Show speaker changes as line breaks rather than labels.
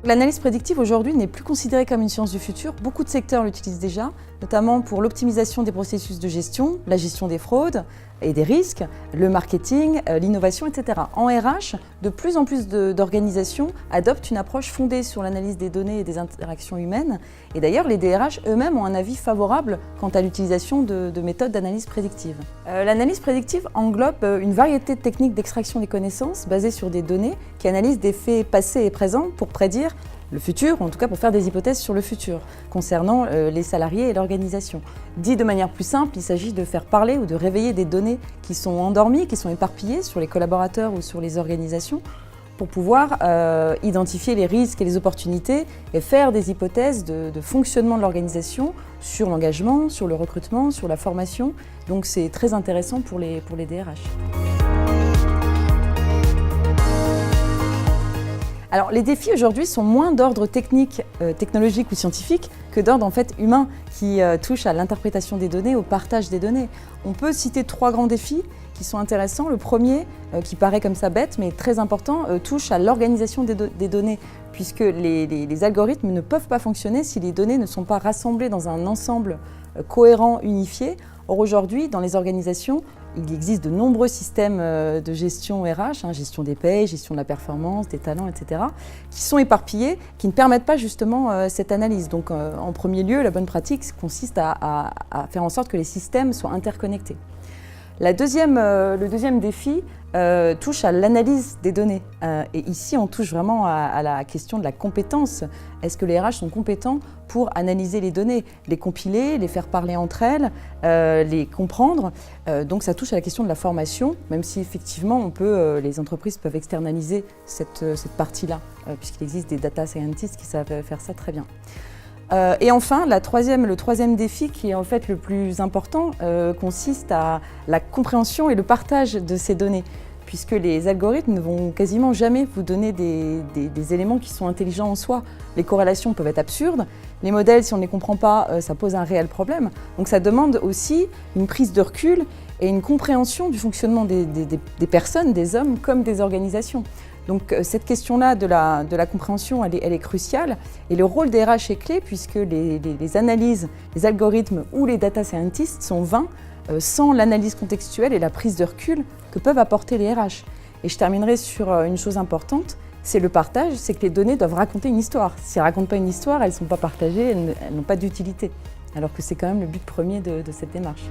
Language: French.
L'analyse prédictive aujourd'hui n'est plus considérée comme une science du futur. Beaucoup de secteurs l'utilisent déjà, notamment pour l'optimisation des processus de gestion, la gestion des fraudes et des risques, le marketing, l'innovation, etc. En RH, de plus en plus d'organisations adoptent une approche fondée sur l'analyse des données et des interactions humaines. Et d'ailleurs, les DRH eux-mêmes ont un avis favorable quant à l'utilisation de méthodes d'analyse prédictive. L'analyse prédictive englobe une variété de techniques d'extraction des connaissances basées sur des données qui analysent des faits passés et présents pour prédire le futur, ou en tout cas pour faire des hypothèses sur le futur, concernant les salariés et l'organisation. Dit de manière plus simple, il s'agit de faire parler ou de réveiller des données qui sont endormies, qui sont éparpillées sur les collaborateurs ou sur les organisations, pour pouvoir identifier les risques et les opportunités et faire des hypothèses de fonctionnement de l'organisation sur l'engagement, sur le recrutement, sur la formation. Donc c'est très intéressant pour les DRH. Alors, les défis aujourd'hui sont moins d'ordre technique, technologique ou scientifique que d'ordre en fait humain qui touche à l'interprétation des données, au partage des données. On peut citer 3 grands défis qui sont intéressants. Le premier, qui paraît comme ça bête mais très important, touche à l'organisation des données puisque les algorithmes ne peuvent pas fonctionner si les données ne sont pas rassemblées dans un ensemble cohérent, unifié. Or aujourd'hui, dans les organisations, il existe de nombreux systèmes de gestion RH, gestion des paies, gestion de la performance, des talents, etc., qui sont éparpillés, qui ne permettent pas justement cette analyse. Donc en premier lieu, la bonne pratique consiste à faire en sorte que les systèmes soient interconnectés. Le deuxième défi touche à l'analyse des données. Et ici, on touche vraiment à la question de la compétence. Est-ce que les RH sont compétents pour analyser les données, les compiler, les faire parler entre elles, les comprendre? Donc ça touche à la question de la formation, même si effectivement les entreprises peuvent externaliser cette partie-là, puisqu'il existe des data scientists qui savent faire ça très bien. Et enfin, le troisième défi, qui est en fait le plus important, consiste à la compréhension et le partage de ces données, puisque les algorithmes ne vont quasiment jamais vous donner des éléments qui sont intelligents en soi. Les corrélations peuvent être absurdes, les modèles, si on ne les comprend pas, ça pose un réel problème. Donc ça demande aussi une prise de recul et une compréhension du fonctionnement des personnes, des hommes comme des organisations. Donc cette question-là de la compréhension, elle est cruciale et le rôle des RH est clé puisque les analyses, les algorithmes ou les data scientists sont vains sans l'analyse contextuelle et la prise de recul que peuvent apporter les RH. Et je terminerai sur une chose importante, c'est le partage, c'est que les données doivent raconter une histoire. Si elles ne racontent pas une histoire, elles ne sont pas partagées, elles n'ont pas d'utilité. Alors que c'est quand même le but premier de cette démarche.